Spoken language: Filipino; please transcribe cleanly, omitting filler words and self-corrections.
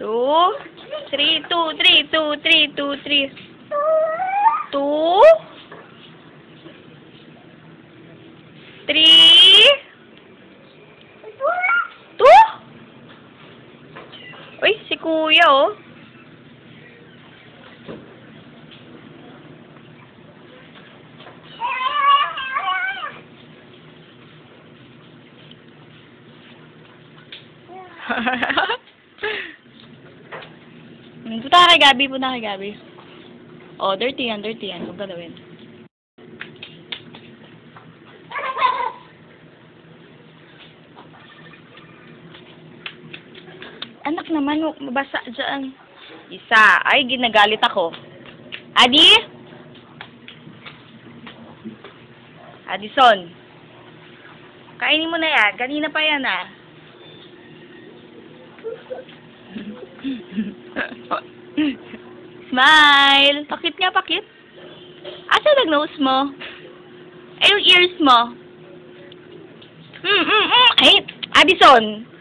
2, 3, 2, 3, 2, 3, 2, 3. 2, 3, 2? Uy, si Kuya, oh. Punta kay Gabi, punta kay Gabi. Oh, dirty yan, dirty yan. Huwag galawin. Anak naman, mabasa dyan. Isa. Ay, ginagalit ako. Adi? Addison. Kainin mo na yan. Kanina pa yan, ah. Smile! Pakit nga, pakit. Asa nag-nose mo? Ay, yung ears mo. Ay, Addison!